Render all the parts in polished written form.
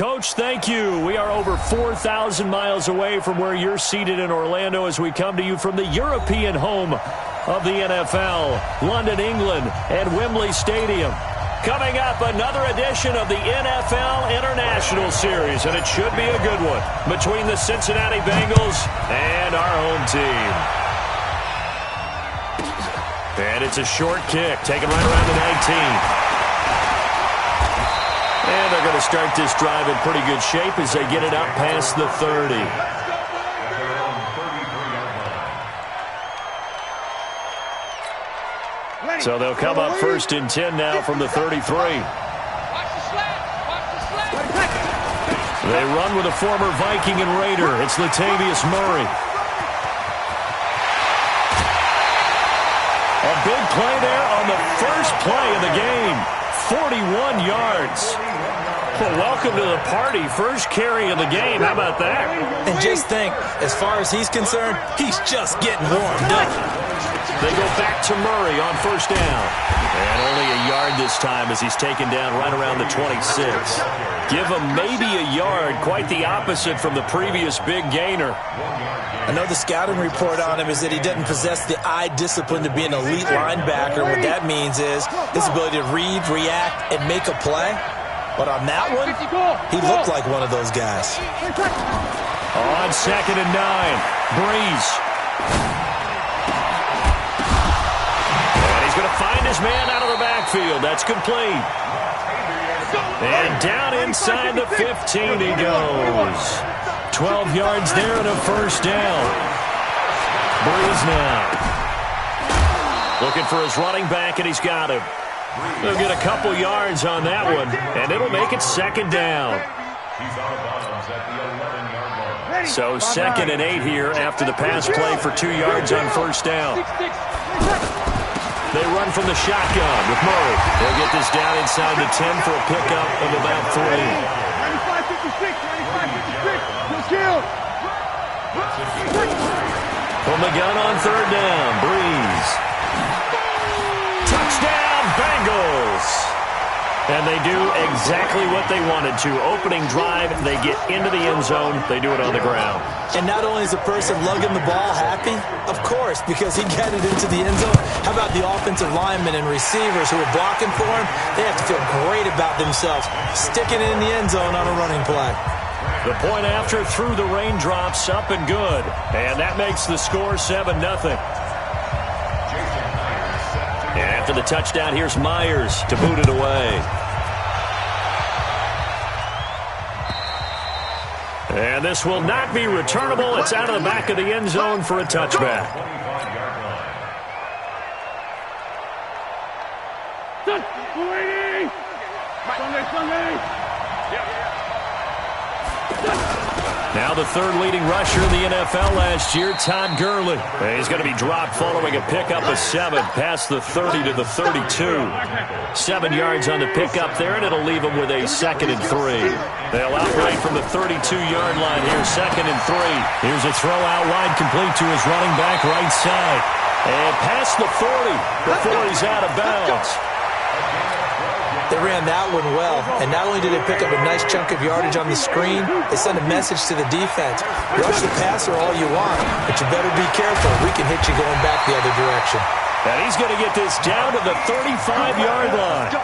Coach, thank you. We are over 4,000 miles away from where you're seated in Orlando as we come to you from the European home of the NFL, London, England, and Wembley Stadium. Coming up, another edition of the NFL International Series, and it should be a good one between the Cincinnati Bengals and our home team. And it's a short kick, taken right around the 19. And they're going to start this drive in pretty good shape as they get it up past the 30. So they'll come up first and 10 now from the 33. They run with a former Viking and Raider. It's Latavius Murray. A big play there on the first play of the game. 41 yards. Well, welcome to the party. First carry of the game. How about that? And just think, as far as he's concerned, he's just getting warmed up. They go back to Murray on first down. And only a yard this time as he's taken down right around the 26. Give him maybe a yard. Quite the opposite from the previous big gainer. I know the scouting report on him is that he doesn't possess the eye discipline to be an elite linebacker. What that means is his ability to read, react, and make a play. But on that one, he looked like one of those guys. On 2nd and 9, Breeze. And he's going to find his man out of the backfield. That's complete. And down inside the 15 he goes. 12 yards there and a first down. Breeze now. Looking for his running back, and he's got him. They'll get a couple yards on that one, and it'll make it 2nd down. So 2nd and 8 here after the pass play for 2 yards on first down. They run from the shotgun with Murray. They'll get this down inside the 10 for a pickup of about 3. From the gun on 3rd down, Breeze. Touchdown, Bengals! And they do exactly what they wanted to. Opening drive, they get into the end zone. They do it on the ground. And not only is the person lugging the ball happy, of course, because he got it into the end zone. How about the offensive linemen and receivers who are blocking for him? They have to feel great about themselves, sticking it in the end zone on a running play. The point after through the raindrops, up and good. And that makes the score 7-0. And after the touchdown, here's Myers to boot it away. And this will not be returnable. It's out of the back of the end zone for a touchback. Now the third leading rusher in the NFL last year, Todd Gurley. He's going to be dropped following a pickup of 7 past the 30 to the 32. 7 yards on the pickup there, and it'll leave him with a 2nd and 3. They'll operate from the 32-yard line here, 2nd and 3. Here's a throw out wide, complete to his running back right side. And past the 40 before he's out of bounds. They ran that one well, and not only did they pick up a nice chunk of yardage on the screen, they sent a message to the defense. Rush the passer all you want, but you better be careful. We can hit you going back the other direction. And he's going to get this down to the 35-yard line.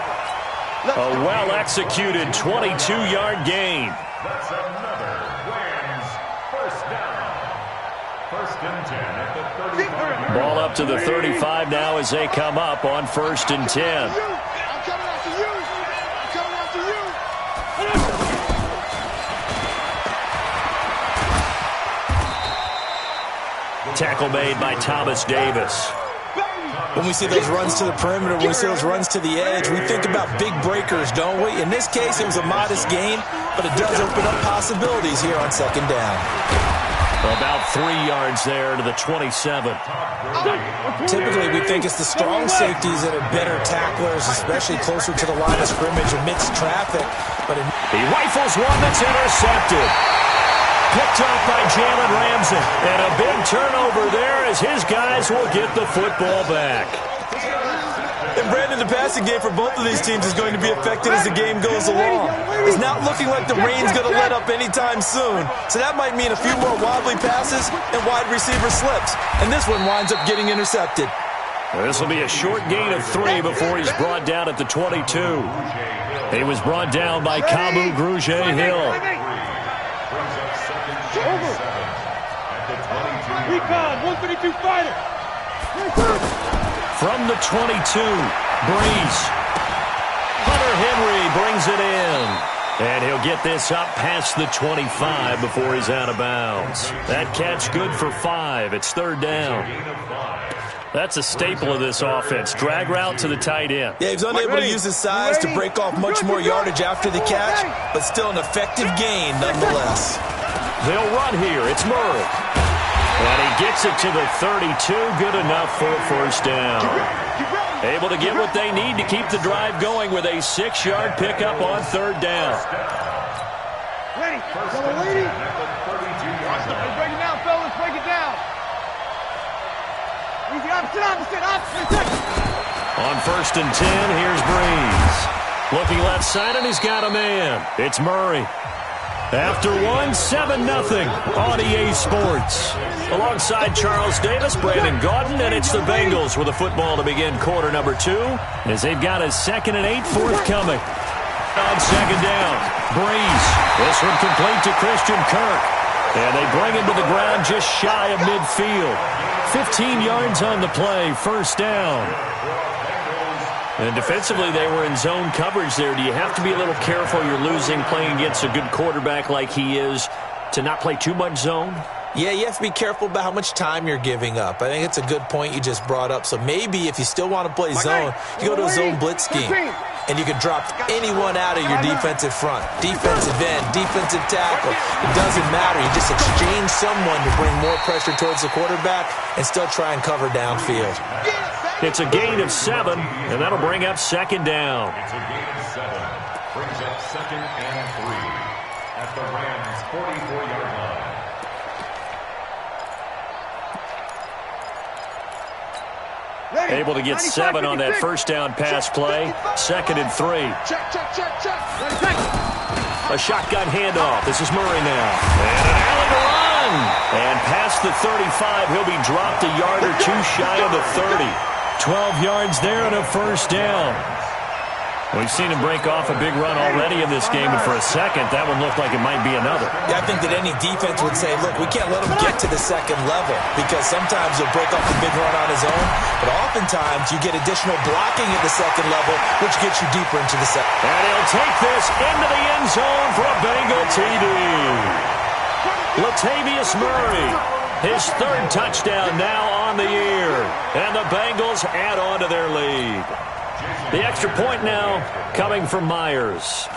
A well-executed 22-yard gain. That's another Rams first down. 1st and 10 at the 35. Ball up to the 35 now as they come up on 1st and 10. Tackle made by Thomas Davis. When we see those runs to the perimeter, when we see those runs to the edge, we think about big breakers, don't we? In this case, it was a modest game, but it does open up possibilities here on 2nd down. About 3 yards there to the 27. Typically, we think it's the strong safeties that are better tacklers, especially closer to the line of scrimmage amidst traffic. But he rifles one that's intercepted. Picked up by Jalen Ramsey. And a big turnover there as his guys will get the football back. If And Brandon, the passing game for both of these teams is going to be affected as the game goes along. It's not looking like the rain's going to let up anytime soon. So that might mean a few more wobbly passes and wide receiver slips. And this one winds up getting intercepted. This will be a short gain of 3 before he's brought down at the 22. He was brought down by Kamu Grugier-Hill. Recon, 132 fighter. From the 22, Breeze. Hunter Henry brings it in. And he'll get this up past the 25 before he's out of bounds. That catch good for 5. It's 3rd down. That's a staple of this offense. Drag route to the tight end. Yeah, he's unable to use his size to break off much more yardage after the catch, but still an effective gain nonetheless. They'll run here. It's Murray. And he gets it to the 32. Good enough for a 1st down. Able to get what they need to keep the drive going with a 6-yard pickup on 3rd down. Ready. Go, lady. Break it down, fellas. Break it down. Easy, opposite. On 1st and 10, here's Breeze. Looking left side, and he's got a man. It's Murray. After 1, 7-0 on EA Sports. Alongside Charles Davis, Brandon Gaudin, and it's the Bengals with a football to begin quarter number 2 as they've got a 2nd and 8 forthcoming. On 2nd down, Breeze. This one complete to Christian Kirk. And they bring him to the ground just shy of midfield. 15 yards on the play, 1st down. And defensively, they were in zone coverage there. Do you have to be a little careful? You're losing playing against a good quarterback like he is to not play too much zone? Yeah, you have to be careful about how much time you're giving up. I think it's a good point you just brought up. So maybe if you still want to play zone, you go to a zone blitz scheme. And you can drop anyone out of your defensive front. Defensive end, defensive tackle. It doesn't matter. You just exchange someone to bring more pressure towards the quarterback and still try and cover downfield. It's a gain of 7, and that'll bring up 2nd down. It's a gain of 7. Brings up 2nd and 3 at the Rams' 44-yard line. Able to get 7 on that 1st down pass play. 2nd and 3. A shotgun handoff. This is Murray now. And an alley to run. And past the 35, he'll be dropped a yard or 2 shy of the 30. 12 yards there and a 1st down. We've seen him break off a big run already in this game, and for a second, that one looked like it might be another. Yeah, I think that any defense would say, look, we can't let him get to the 2nd level, because sometimes he'll break off a big run on his own, but oftentimes you get additional blocking at the 2nd level, which gets you deeper into the 2nd. And he'll take this into the end zone for a Bengal TD. Latavius Murray, his 3rd touchdown now on the year, and the Bengals add on to their lead. The extra point now coming from Myers.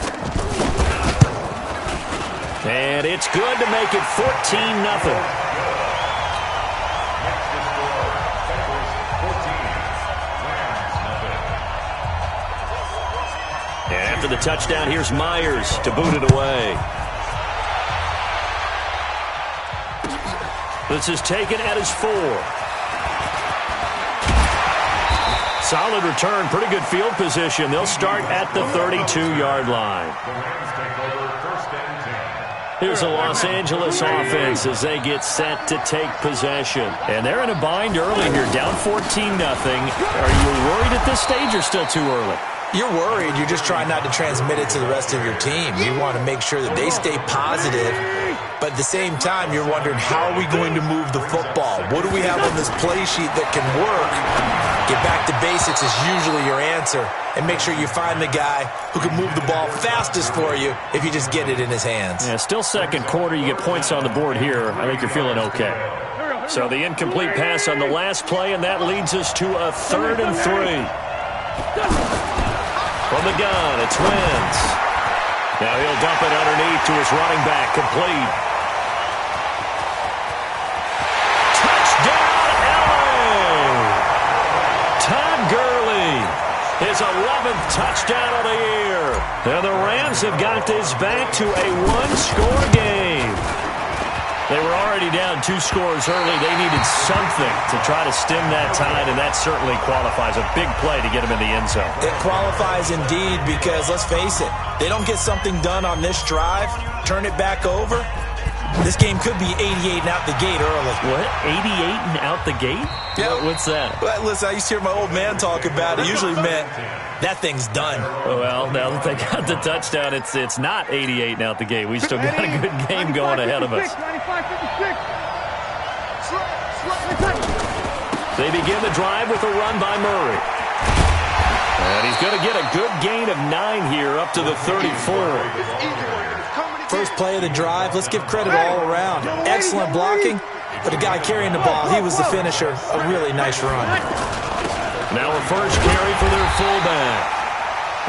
And it's good to make it 14-0. And after the touchdown, here's Myers to boot it away. This is taken at his 4. Solid return, pretty good field position. They'll start at the 32-yard line. Here's the Los Angeles offense as they get set to take possession. And they're in a bind early here, down 14-0. Are you worried at this stage or still too early? You're worried. You're just trying not to transmit it to the rest of your team. You want to make sure that they stay positive. But at the same time, you're wondering, how are we going to move the football? What do we have on this play sheet that can work? Get back to basics is usually your answer. And make sure you find the guy who can move the ball fastest for you if you just get it in his hands. Yeah, still 2nd quarter. You get points on the board here. I think you're feeling okay. So the incomplete pass on the last play, and that leads us to a 3rd and 3. From the gun, it's Wentz. Now he'll dump it underneath to his running back, complete. Touchdown, LA! Todd Gurley, his 11th touchdown of the year. And the Rams have got this back to a 1-score game. They were already down 2 scores early. They needed something to try to stem that tide, and that certainly qualifies. A big play to get them in the end zone. It qualifies indeed because, let's face it, they don't get something done on this drive, turn it back over, this game could be 88 and out the gate early. What? 88 and out the gate? Yeah. What's that? Well, listen, I used to hear my old man talk about it. Usually meant that thing's done. Well, now that they got the touchdown, it's not 88 and out the gate. We still got a good game going ahead of us. 95-56. They begin the drive with a run by Murray. And he's going to get a good gain of 9 here up to the 34. First play of the drive, let's give credit all around. Excellent blocking, but the guy carrying the ball, he was the finisher. A really nice run. Now a first carry for their fullback.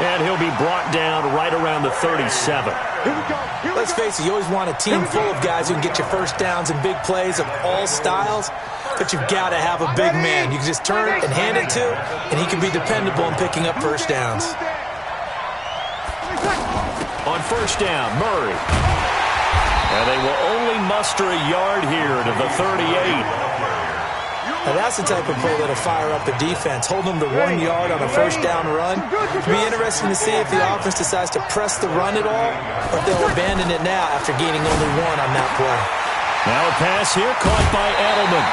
And he'll be brought down right around the 37. Let's face it, you always want a team full of guys who can get you first downs and big plays of all styles, but you've got to have a big man you can just turn it and hand it to, and he can be dependable in picking up first downs. On first down, Murray. And they will only muster a yard here to the 38. Now that's the type of play that'll fire up the defense. Hold them to 1 yard on a first down run. It'll be interesting to see if the offense decides to press the run at all, or if they'll abandon it now after gaining only 1 on that play. Now a pass here caught by Edelman.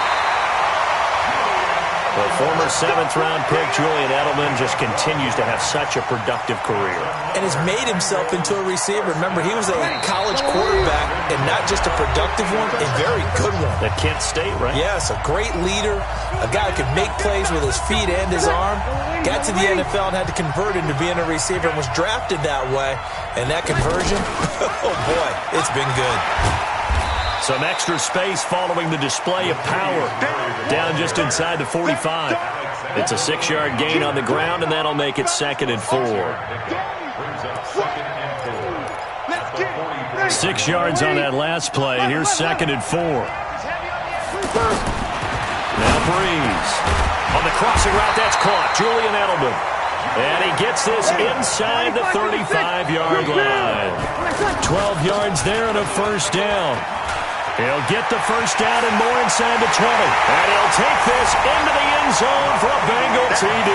The former 7th-round pick, Julian Edelman, just continues to have such a productive career. And has made himself into a receiver. Remember, he was a college quarterback, and not just a productive one, a very good one. At Kent State, right? Yes, a great leader, a guy who could make plays with his feet and his arm. Got to the NFL and had to convert into being a receiver and was drafted that way. And that conversion, oh boy, it's been good. Some extra space following the display of power. Down just inside the 45. It's a 6-yard gain on the ground, and that'll make it 2nd and 4. 6 yards on that last play. Here's 2nd and 4. Now Breeze. On the crossing route, that's caught. Julian Edelman. And he gets this inside the 35-yard line. 12 yards there and a first down. He'll get the first down and more inside the 20. And he'll take this into the end zone for a Bengal TD.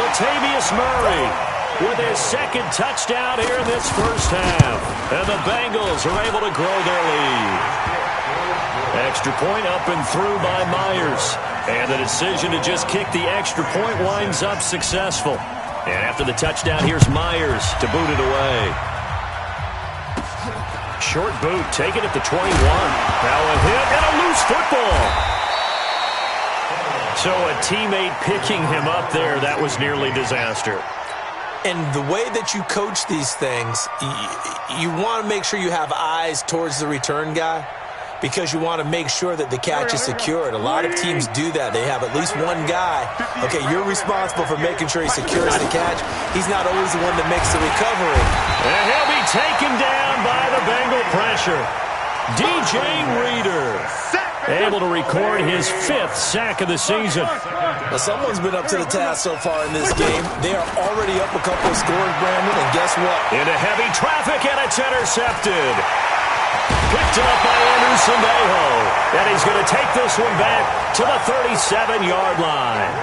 Latavius Murray with his 2nd touchdown here in this first half. And the Bengals are able to grow their lead. Extra point up and through by Myers. And the decision to just kick the extra point winds up successful. And after the touchdown, here's Myers to boot it away. Short boot, taken at the 21. Now a hit and a loose football. So a teammate picking him up there, that was nearly disaster. And the way that you coach these things, you want to make sure you have eyes towards the return guy, because you want to make sure that the catch is secured. A lot of teams do that. They have at least one guy. Okay, you're responsible for making sure he secures the catch. He's not always the one that makes the recovery. And he'll be taken down by the Bengal pressure. DJ Reader able to record his 5th sack of the season. Well, someone's been up to the task so far in this game. They are already up a couple of scores, Brandon, and guess what? Into heavy traffic, and it's intercepted. Picked up by Andrew Sendejo. And he's going to take this one back to the 37-yard line.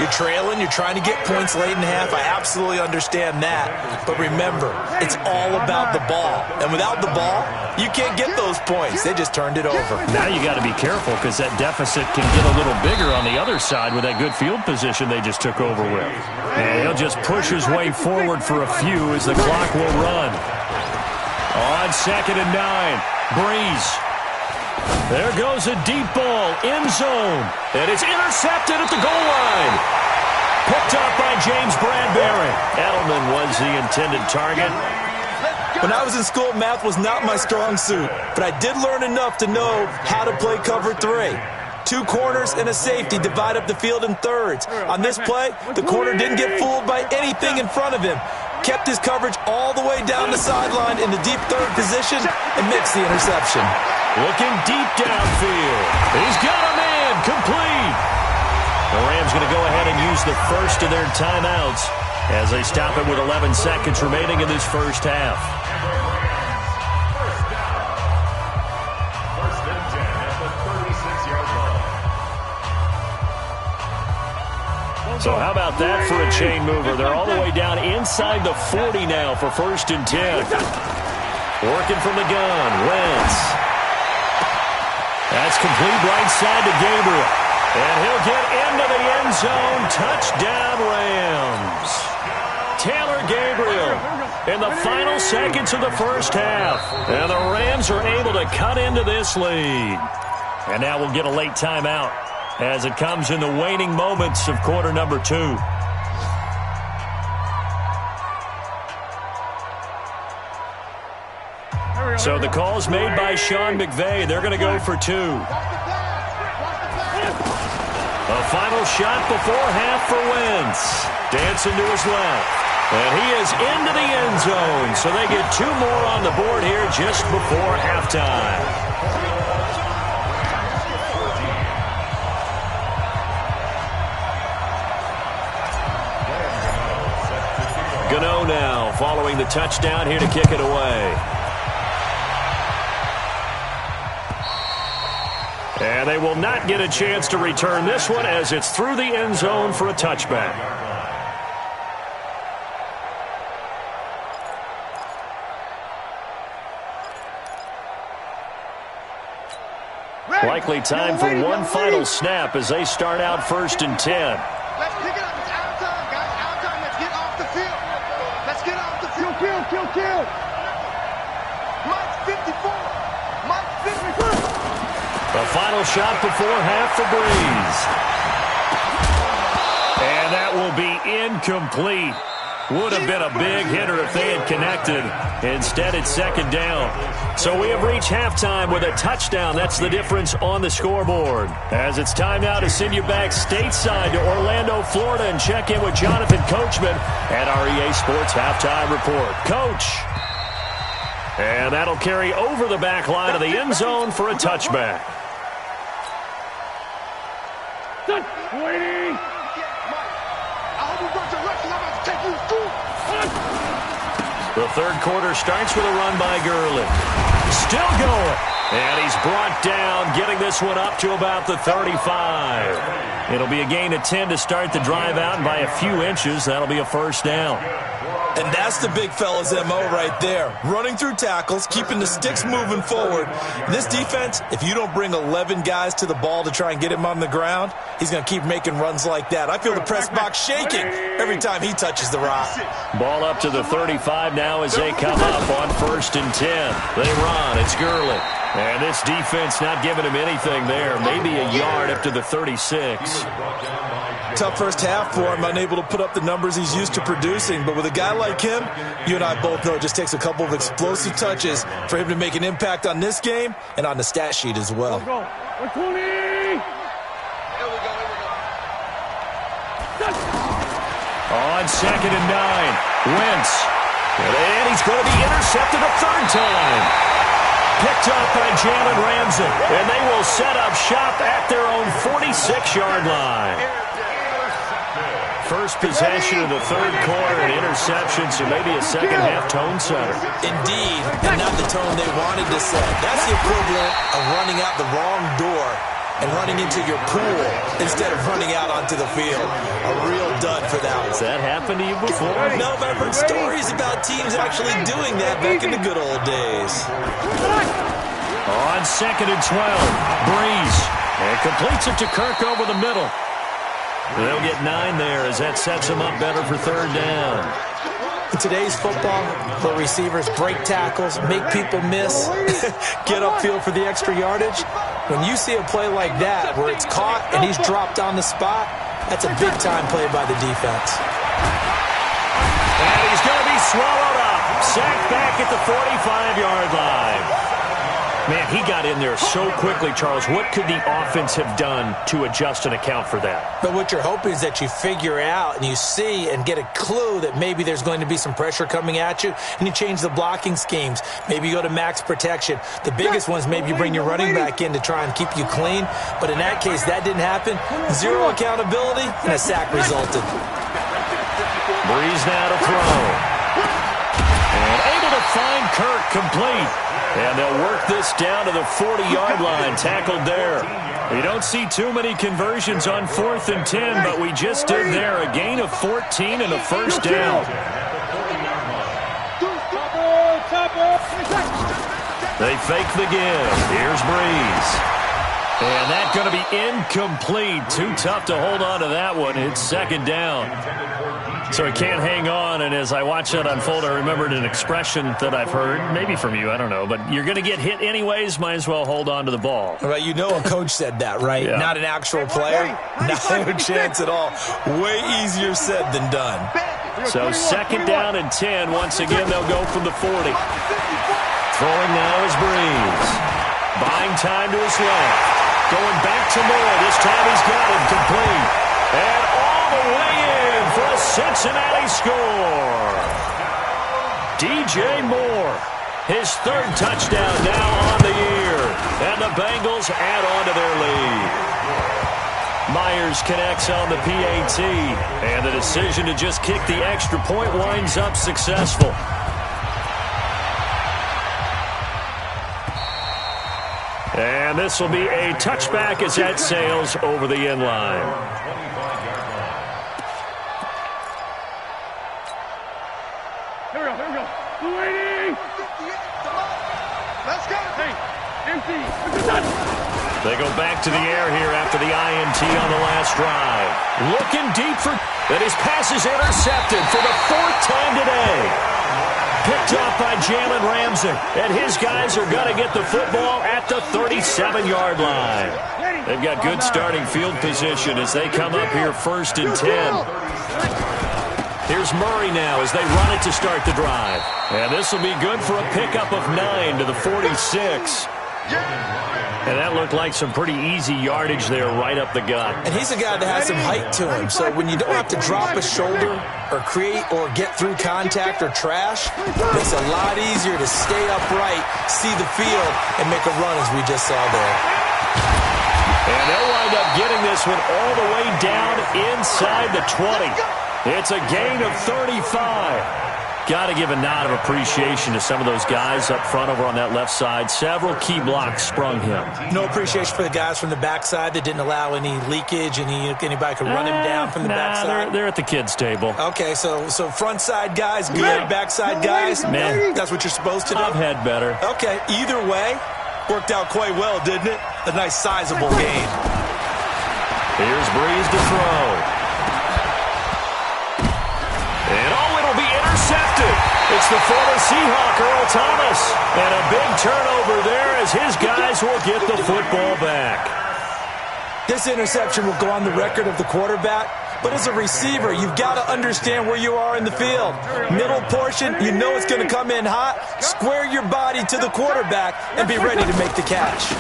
You're trailing. You're trying to get points late in half. I absolutely understand that. But remember, it's all about the ball. And without the ball, you can't get those points. They just turned it over. Now you got to be careful because that deficit can get a little bigger on the other side with that good field position they just took over with. And he'll just push his way forward for a few as the clock will run. On 2nd and 9, Breeze. There goes a deep ball, end zone, and it's intercepted at the goal line. Picked up by James Bradbury. Edelman was the intended target. When I was in school, math was not my strong suit, but I did learn enough to know how to play cover 3. 2 corners and a safety divide up the field in thirds. On this play, the corner didn't get fooled by anything in front of him. Kept his coverage all the way down the sideline in the deep third position and makes the interception. Looking deep downfield. He's got a man complete. The Rams going to go ahead and use the first of their timeouts as they stop it with 11 seconds remaining in this first half. So how about that for a chain mover? They're all the way down inside the 40 now for 1st and 10. Working from the gun, Wentz. That's complete right side to Gabriel. And he'll get into the end zone. Touchdown, Rams. Taylor Gabriel in the final seconds of the first half. And the Rams are able to cut into this lead. And now we'll get a late timeout as it comes in the waning moments of quarter number 2. So the call's made by Sean McVay. They're going to go for 2. A final shot before half for Wentz. Dancing to his left. And he is into the end zone. So they get 2 more on the board here just before halftime. Gano now following the touchdown here to kick it away. And they will not get a chance to return this one as it's through the end zone for a touchback. Likely time for one final snap as they start out 1st and 10. Let's pick it up. It's out of time, guys. Out of time. Let's get off the field. Let's get off the field. Kill. Mike 54. Mike 54. The final shot before half for Breeze. And that will be incomplete. Would have been a big hitter if they had connected. Instead, it's 2nd down. So we have reached halftime with a touchdown. That's the difference on the scoreboard. As it's time now to send you back stateside to Orlando, Florida, and check in with Jonathan Coachman at our EA Sports Halftime Report. Coach. And that'll carry over the back line of the end zone for a touchback. Waiting. The third quarter starts with a run by Gurley. Still going. And he's brought down, getting this one up to about the 35. It'll be a gain of 10 to start the drive out, and by a few inches, that'll be a 1st down. And that's the big fella's MO right there. Running through tackles, keeping the sticks moving forward. This defense, if you don't bring 11 guys to the ball to try and get him on the ground, he's going to keep making runs like that. I feel the press box shaking every time he touches the rock. Ball up to the 35 now as they come up on 1st and 10. They run. It's Gurley. And this defense not giving him anything there. Maybe a yard up to the 36. Tough first half for him, unable to put up the numbers he's used to producing. But with a guy like him, you and I both know it just takes a couple of explosive touches for him to make an impact on this game and on the stat sheet as well. On 2nd and 9, Wentz. And he's going to be intercepted a 3rd time. Picked up by Jalen Ramsey. And they will set up shop at their own 46-yard line. First possession of the third quarter, an interception, so maybe a second-half tone setter. Indeed, and not the tone they wanted to set. That's the equivalent of running out the wrong door and running into your pool instead of running out onto the field. A real dud for that one. Has that happened to you before? No, but I've heard stories about teams actually doing that back in the good old days. On 2nd and 12, Breeze. And completes it to Kirk over the middle. They'll get 9 there as that sets them up better for 3rd down. In today's football, where receivers break tackles, make people miss, get upfield for the extra yardage, when you see a play like that where it's caught and he's dropped on the spot, that's a big-time play by the defense. And he's going to be swallowed up. Sacked back at the 45-yard line. Man, he got in there so quickly, Charles. What could the offense have done to adjust and account for that? But what you're hoping is that you figure out and you see and get a clue that maybe there's going to be some pressure coming at you, and you change the blocking schemes. Maybe you go to max protection. The biggest ones, maybe you bring your running back in to try and keep you clean. But in that case, that didn't happen. Zero accountability, and a sack resulted. Breeze now to throw. And able to find Kirk, complete. And they'll work this down to the 40-yard line, tackled there. You don't see too many conversions on 4th and 10, but we just did there. A gain of 14 and a first down. They fake the give. Here's Breeze. And that's going to be incomplete. Too tough to hold on to that one. It's second down. So he can't hang on, and as I watch that unfold, I remembered an expression that I've heard, maybe from you, I don't know, but you're going to get hit anyways, might as well hold on to the ball. Right, you know a coach said that, right? Yeah. Not an actual player. Not a chance at all. Way easier said than done. So second down and 10. Once again, they'll go from the 40. Throwing now is Breeze. Buying time to his left. Going back to Moore. This time he's got it complete. And all the way in for a Cincinnati score. DJ Moore, his third touchdown now on the year. And the Bengals add on to their lead. Myers connects on the PAT. And the decision to just kick the extra point winds up successful. And this will be a touchback as that sails over the end line. Here we go. Waiting. Let's go. Hey, empty. They go back to the air here after the INT on the last drive. Looking deep for... And his pass is intercepted for the 4th time today. Picked off by Jalen Ramsey. And his guys are going to get the football at the 37-yard line. They've got good starting field position as they come up here 1st and 10. Here's Murray now as they run it to start the drive. And this will be good for a pickup of 9 to the 46. And that looked like some pretty easy yardage there right up the gut. And he's a guy that has some height to him. So when you don't have to drop a shoulder or create or get through contact or trash, it's a lot easier to stay upright, see the field, and make a run as we just saw there. And they'll wind up getting this one all the way down inside the 20. It's a gain of 35. Got to give a nod of appreciation to some of those guys up front over on that left side. Several key blocks sprung him. No appreciation for the guys from the backside that didn't allow any leakage, and anybody could run him down from the backside. They're at the kids' table. Okay, so front side guys, good backside guys. Man, that's what you're supposed to do. I've had better. Okay, either way, worked out quite well, didn't it? A nice sizable gain. Here's Breeze to throw. And it'll be intercepted. It's the former Seahawk, Earl Thomas. And a big turnover there as his guys will get the football back. This interception will go on the record of the quarterback, but as a receiver, you've got to understand where you are in the field. Middle portion, you know it's going to come in hot. Square your body to the quarterback and be ready to make the catch.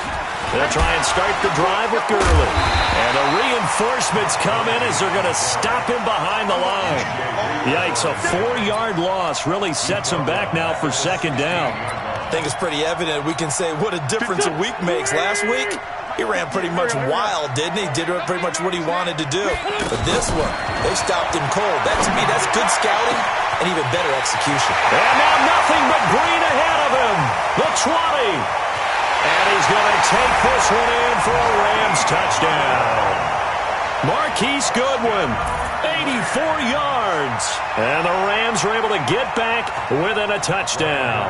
They'll try and start the drive with Gurley. And the reinforcements come in as they're going to stop him behind the line. Yikes, a 4-yard loss really sets him back now for second down. I think it's pretty evident. We can say what a difference a week makes. Last week, he ran pretty much wild, didn't he? Did pretty much what he wanted to do. But this one, they stopped him cold. That, to me, that's good scouting and even better execution. And now nothing but green ahead of him. The 20. And he's going to take this one in for a Rams touchdown. Marquise Goodwin, 84 yards. And the Rams are able to get back within a touchdown.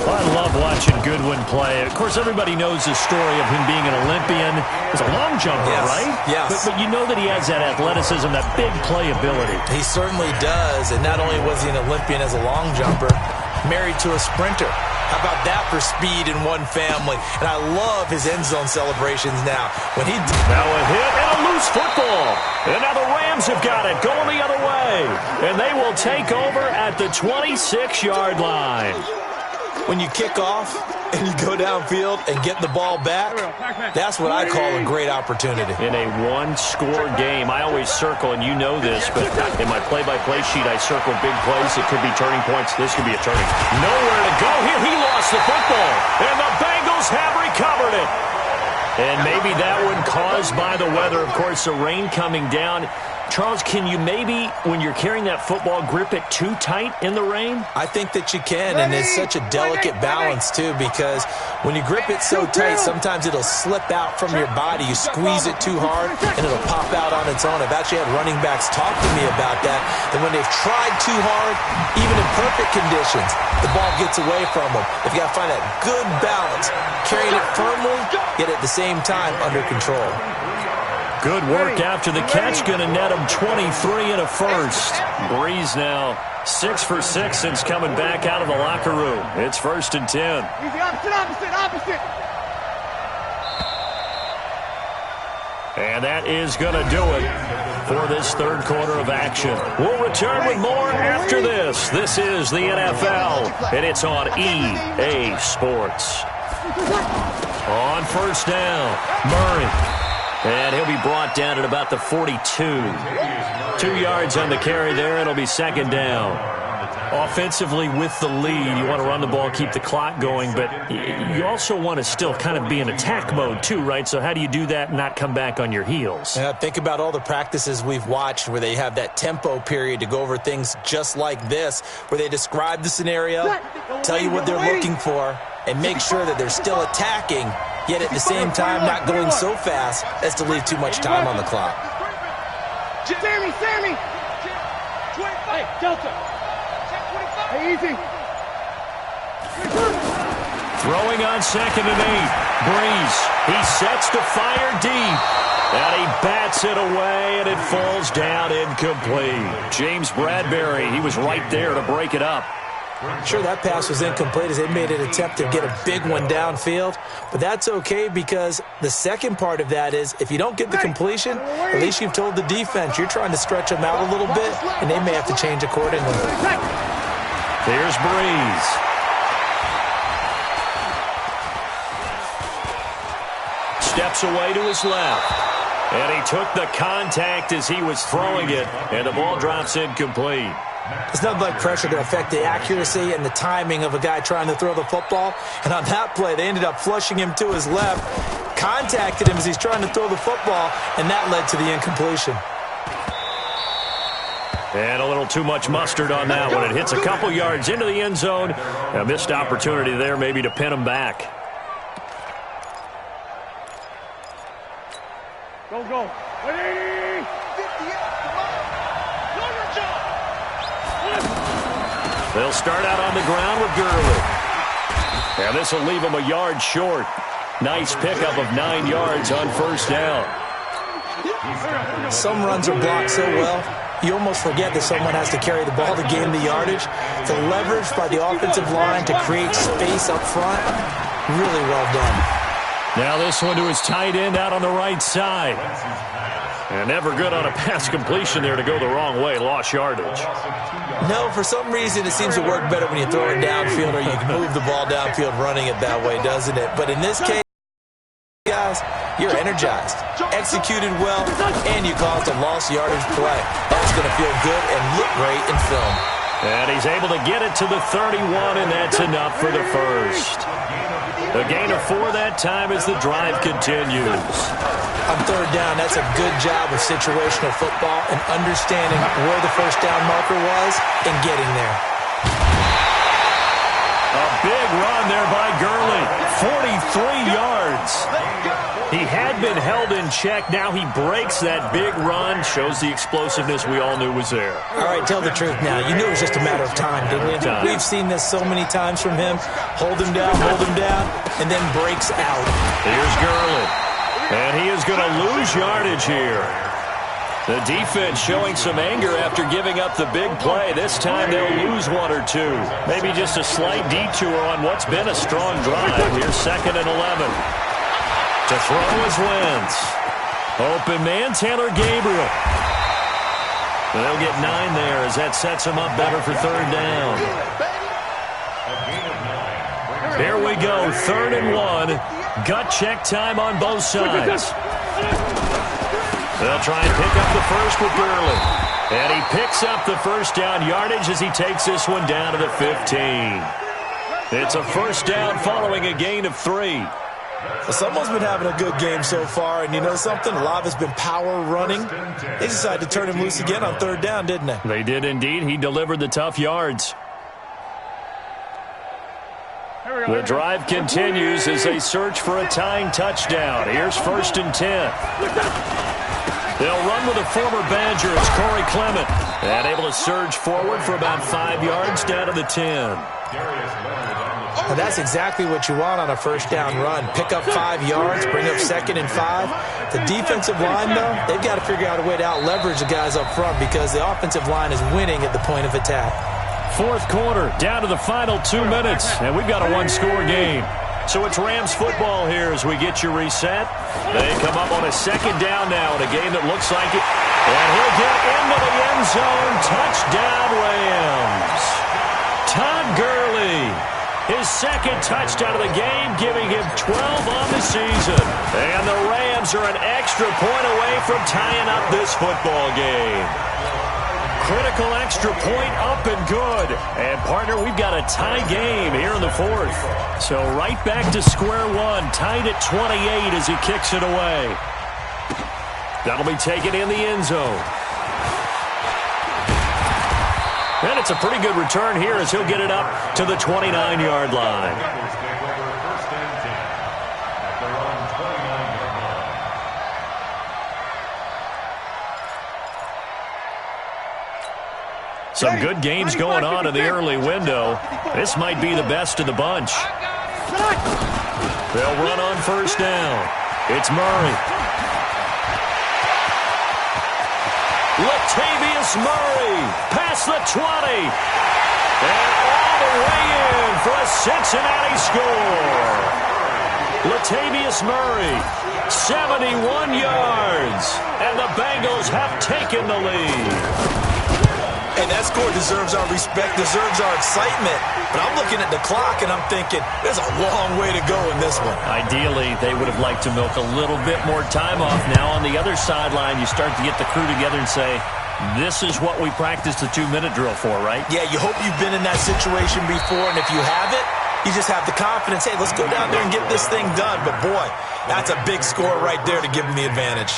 I love watching Goodwin play. Of course, everybody knows the story of him being an Olympian. He's a long jumper, right? Yes. But you know that he has that athleticism, that big playability. He certainly does. And not only was he an Olympian as a long jumper, married to a sprinter. How about that for speed in one family? And I love his end zone celebrations now. Now a hit and a loose football. And now the Rams have got it going the other way. And they will take over at the 26-yard line. When you kick off and you go downfield and get the ball back, that's what I call a great opportunity. In a one-score game, I always circle, and you know this, but in my play-by-play sheet, I circle big plays. It could be turning points. This could be a turning. Nowhere to go here. He lost the football, and the Bengals have recovered it. And maybe that one caused by the weather. Of course, the rain coming down. Charles, can you maybe, when you're carrying that football, grip it too tight in the rain? I think that you can, and it's such a delicate balance, too, because when you grip it so tight, sometimes it'll slip out from your body. You squeeze it too hard, and it'll pop out on its own. I've actually had running backs talk to me about that when they've tried too hard, even in perfect conditions, the ball gets away from them. If you got to find that good balance, carrying it firmly, yet at the same time under control. Good work after the catch. Going to net him 23 and a first. Breeze now 6 for 6 since coming back out of the locker room. It's 1st and 10. Easy, opposite. And that is going to do it for this third quarter of action. We'll return with more after this. This is the NFL, and it's on EA Sports. On first down, Murray. And he'll be brought down at about the 42. 2 yards on the carry there. It'll be 2nd down. Offensively with the lead, you want to run the ball, keep the clock going, but you also want to still kind of be in attack mode too, right? So how do you do that and not come back on your heels? Yeah, think about all the practices we've watched where they have that tempo period to go over things just like this, where they describe the scenario, tell you what they're looking for, and make sure that they're still attacking, yet at the same time not going so fast as to leave too much time on the clock. Sammy! Hey, Delta! Hey, easy! Throwing on 2nd and 8. Breeze. He sets to fire deep. And he bats it away, and it falls down incomplete. James Bradbury, he was right there to break it up. Sure, that pass was incomplete as they made an attempt to get a big one downfield, but that's okay because the second part of that is if you don't get the completion, at least you've told the defense you're trying to stretch them out a little bit, and they may have to change accordingly. Here's Breeze. Steps away to his left, and he took the contact as he was throwing it, and the ball drops incomplete. It's nothing like pressure to affect the accuracy and the timing of a guy trying to throw the football. And on that play, they ended up flushing him to his left, contacted him as he's trying to throw the football, and that led to the incompletion. And a little too much mustard on that one. It hits a couple yards into the end zone. A missed opportunity there maybe to pin him back. Go. Ready? They'll start out on the ground with Gurley. And this will leave him a yard short. Nice pickup of 9 yards on first down. Some runs are blocked so well, you almost forget that someone has to carry the ball to gain the yardage. The leverage by the offensive line to create space up front, really well done. Now this one to his tight end out on the right side. And never good on a pass completion there to go the wrong way. Lost yardage. No, for some reason it seems to work better when you throw it downfield or you can move the ball downfield running it that way, doesn't it? But in this case, guys, you're energized, executed well, and you caused a lost yardage play. That's going to feel good and look great in film. And he's able to get it to the 31, and that's enough for the first. A gain of 4 that time as the drive continues. On third down, that's a good job of situational football and understanding where the first down marker was and getting there. A big run there by Gurley. 43 yards. He had been held in check. Now he breaks that big run. Shows the explosiveness we all knew was there. All right, tell the truth now. You knew it was just a matter of time, didn't you? We've seen this so many times from him. Hold him down, and then breaks out. Here's Gurley. And he is going to lose yardage here. The defense showing some anger after giving up the big play. This time they'll lose 1 or 2. Maybe just a slight detour on what's been a strong drive. Here's 2nd and 11. To throw is Wentz. Open man, Taylor Gabriel. They'll get 9 there as that sets him up better for third down. Here we go, 3rd and 1. Gut check time on both sides. They'll try and pick up the first with Gurley. And he picks up the first down yardage as he takes this one down to the 15. It's a first down following a gain of 3. Well, someone's been having a good game so far, and you know something? A lot of it's been power running. They decided to turn him loose again on third down, didn't they? They did indeed. He delivered the tough yards. The drive continues as they search for a tying touchdown. Here's 1st and 10. They'll run with a former Badger. It's Corey Clement. And able to surge forward for about 5 yards down to the 10. Now that's exactly what you want on a first down run. Pick up 5 yards, bring up 2nd and 5. The defensive line, though, they've got to figure out a way to out-leverage the guys up front because the offensive line is winning at the point of attack. 4th quarter, down to the final 2 minutes, and we've got a one-score game. So it's Rams football here as we get you reset. They come up on a 2nd down now in a game that looks like it. And he'll get into the end zone. Touchdown, Rams. Todd Gurley, his 2nd touchdown of the game, giving him 12 on the season. And the Rams are an extra point away from tying up this football game. Critical extra point up and good. And, partner, we've got a tie game here in the 4th. So right back to square one, tied at 28 as he kicks it away. That'll be taken in the end zone. And it's a pretty good return here as he'll get it up to the 29-yard line. Some good games going on in the early window. This might be the best of the bunch. They'll run on 1st down. It's Murray. Latavius Murray past the 20. And all the way in for a Cincinnati score. Latavius Murray, 71 yards. And the Bengals have taken the lead. Hey, that score deserves our respect, deserves our excitement. But I'm looking at the clock, and I'm thinking, there's a long way to go in this one. Ideally, they would have liked to milk a little bit more time off. Now, on the other sideline, you start to get the crew together and say, this is what we practiced the 2-minute drill for, right? Yeah, you hope you've been in that situation before, and if you haven't, you just have the confidence, hey, let's go down there and get this thing done. But, boy, that's a big score right there to give them the advantage.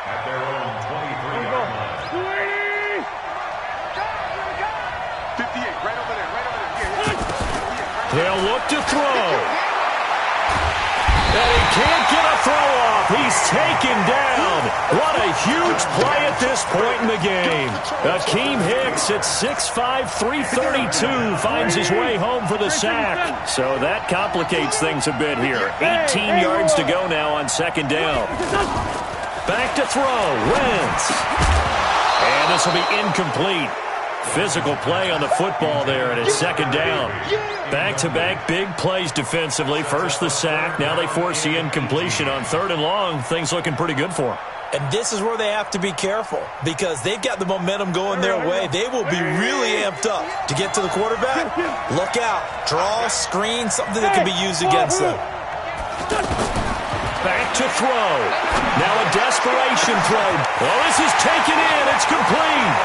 At their own 23-yard line. They'll look to throw. And he can't get a throw off. He's taken down. What a huge play at this point in the game. Akeem Hicks at 6'5", 332 finds his way home for the sack. So that complicates things a bit here. 18 yards to go now on 2nd down. Back to throw. Wentz. And this will be incomplete. Physical play on the football there, and it's 2nd down. Back-to-back big plays defensively. First the sack. Now they force the incompletion on 3rd and long. Things looking pretty good for them. And this is where they have to be careful because they've got the momentum going their way. They will be really amped up to get to the quarterback. Look out. Draw, screen, something that can be used against them. Back to throw. Now a desperation throw. Oh, this is taken in. It's complete.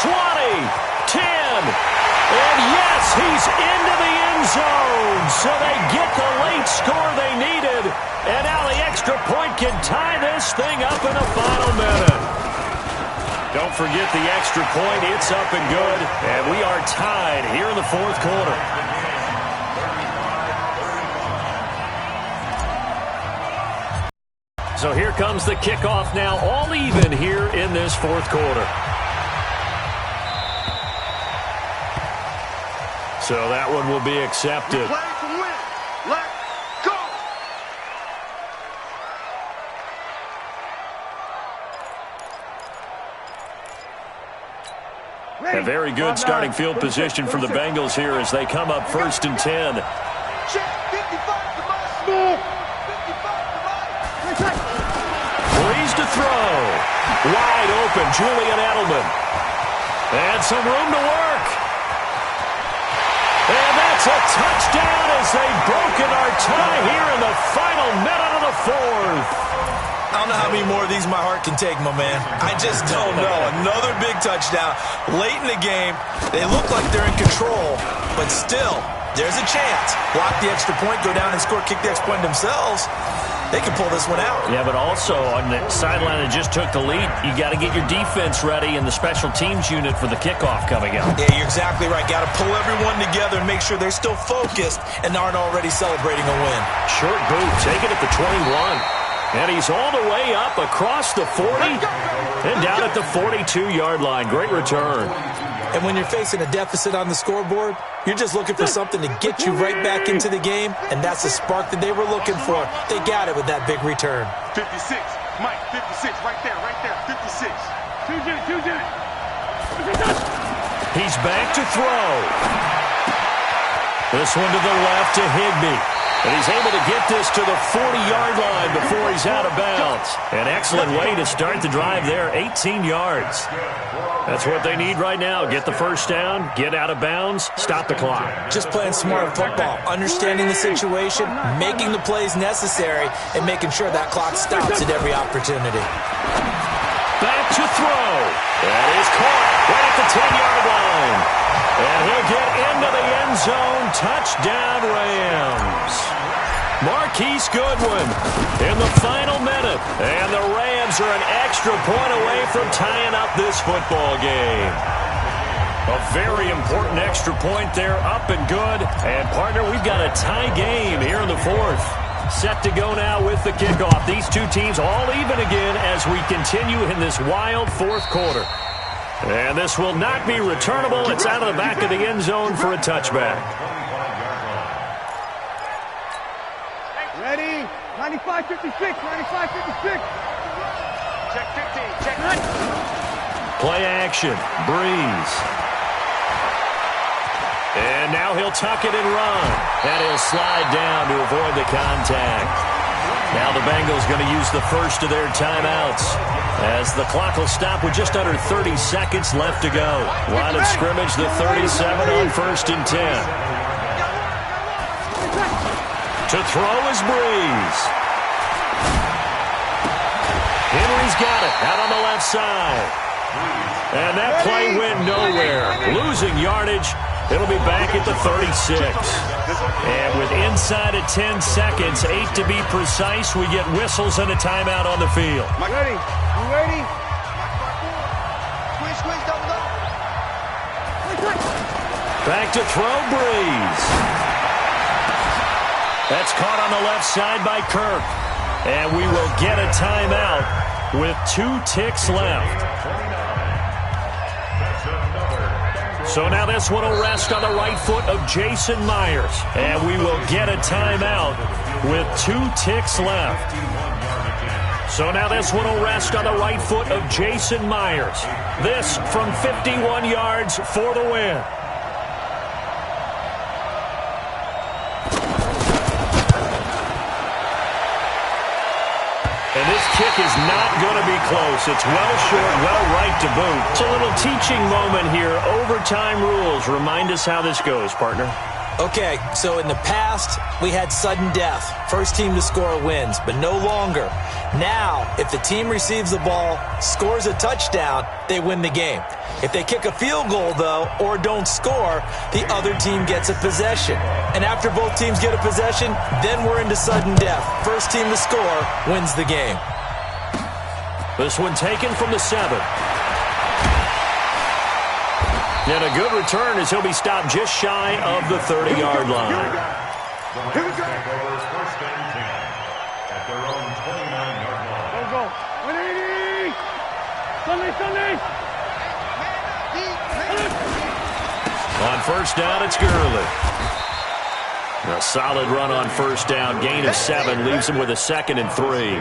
20, 10, and yes, he's into the end zone. So they get the late score they needed, and now the extra point can tie this thing up in the final minute. Don't forget the extra point. It's up and good, and we are tied here in the 4th quarter. So here comes the kickoff now, all even here in this 4th quarter. So that one will be accepted. Play to win. Let's go. A very good starting field position for the Bengals here as they come up 1st and 10. Breeze to throw. Wide open, Julian Edelman. And some room to work. And that's a touchdown as they've broken our tie here in the final minute of the 4th. I don't know how many more of these my heart can take, my man. I just don't know. Another big touchdown late in the game. They look like they're in control, but still, there's a chance. Block the extra point, go down and score, kick the extra point themselves. They can pull this one out. Yeah, but also on the sideline that just took the lead, you got to get your defense ready and the special teams unit for the kickoff coming up. Yeah, you're exactly right. Got to pull everyone together and make sure they're still focused and aren't already celebrating a win. Short boot, take it at the 21. And he's all the way up across the 40 and down at the 42-yard line. Great return. And when you're facing a deficit on the scoreboard, you're just looking for something to get you right back into the game, and that's the spark that they were looking for. They got it with that big return. 56. Mike, 56. Right there. 56. He's back to throw. This one to the left to Higbee. And he's able to get this to the 40-yard line before he's out of bounds. An excellent way to start the drive there, 18 yards. That's what they need right now. Get the first down, get out of bounds, stop the clock. Just playing smart football, understanding the situation, making the plays necessary, and making sure that clock stops at every opportunity. Back to throw. That is caught right at the 10-yard line. And he'll get into the end zone. Touchdown, Rams. Marquise Goodwin in the final minute. And the Rams are an extra point away from tying up this football game. A very important extra point there, up and good. And, partner, we've got a tie game here in the fourth. Set to go now with the kickoff. These two teams all even again as we continue in this wild fourth quarter. And this will not be returnable. It's out of the back of the end zone for a touchback. Ready? 95-56, 95-56. Check 15. Check 9. Play action. Breeze. And now he'll tuck it and run. And he'll slide down to avoid the contact. Now the Bengals going to use the first of their timeouts as the clock will stop with just under 30 seconds left to go. Line of scrimmage, the 37 on 1st and 10. To throw is Breeze. Henry's got it out on the left side. And that play went nowhere. Losing yardage. It'll be back at the 36. And with inside of 10 seconds, 8 to be precise, we get whistles and a timeout on the field. Ready? You ready? Squeeze, double up. Back to throw, Breeze. That's caught on the left side by Kirk. And we will get a timeout with 2 ticks left. So now this one will rest on the right foot of Jason Myers. And we will get a timeout with 2 ticks left. So now this one will rest on the right foot of Jason Myers. This from 51 yards for the win. And this kick is not going to be close. It's well short, well right to boot. It's a little teaching moment here. Overtime rules. Remind us how this goes, partner. Okay, so in the past, we had sudden death. First team to score wins, but no longer. Now, if the team receives the ball, scores a touchdown, they win the game. If they kick a field goal, though, or don't score, the other team gets a possession. And after both teams get a possession, then we're into sudden death. First team to score wins the game. This one taken from the 7. And a good return as he'll be stopped just shy of the 30-yard line. Here we go. First and 10 at their own 29-yard line. Go. 180. Sunday. On first down, it's Gurley. A solid run on first down. Gain of 7 leaves him with a 2nd and 3.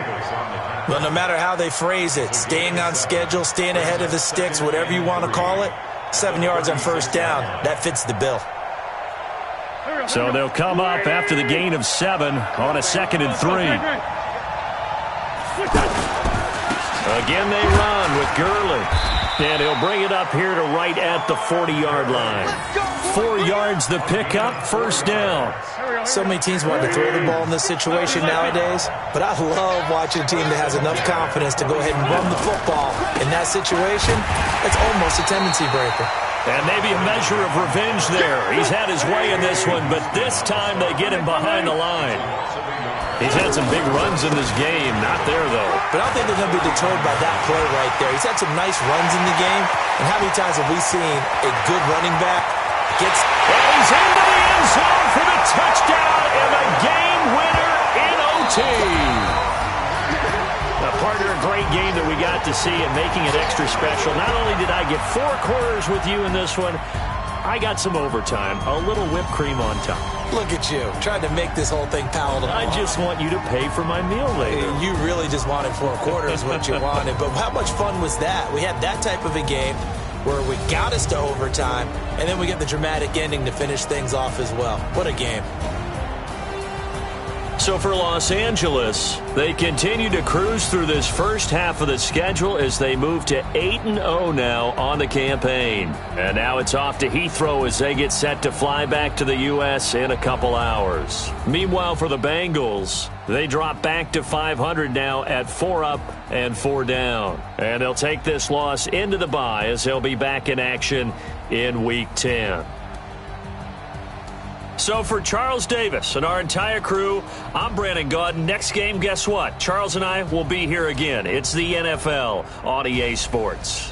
Well, no matter how they phrase it, staying on schedule, staying ahead of the sticks, whatever you want to call it, 7 yards on first down, that fits the bill. So they'll come up after the gain of 7 on a 2nd and 3. Again they run with Gurley. And he'll bring it up here to right at the 40-yard line. 4 yards the pickup, first down. So many teams want to throw the ball in this situation nowadays, but I love watching a team that has enough confidence to go ahead and run the football. In that situation, it's almost a tendency breaker. And maybe a measure of revenge there. He's had his way in this one, but this time they get him behind the line. He's had some big runs in this game. Not there, though. But I don't think they're going to be deterred by that play right there. He's had some nice runs in the game. And how many times have we seen a good running back gets... And he's into the end zone for the touchdown and the game winner in OT. Partner, a great game that we got to see and making it extra special. Not only did I get 4 quarters with you in this one, I got some overtime, a little whipped cream on top. Look at you, trying to make this whole thing palatable. I just want you to pay for my meal later. You really just wanted 4 quarters, what you wanted. But how much fun was that? We had that type of a game where we got us to overtime, and then we get the dramatic ending to finish things off as well. What a game. So for Los Angeles, they continue to cruise through this first half of the schedule as they move to 8-0 now on the campaign. And now it's off to Heathrow as they get set to fly back to the U.S. in a couple hours. Meanwhile, for the Bengals, they drop back to 500 now at 4 up and 4 down. And they'll take this loss into the bye as they'll be back in action in Week 10. So for Charles Davis and our entire crew, I'm Brandon Gaudin. Next game, guess what? Charles and I will be here again. It's the NFL on EA Sports.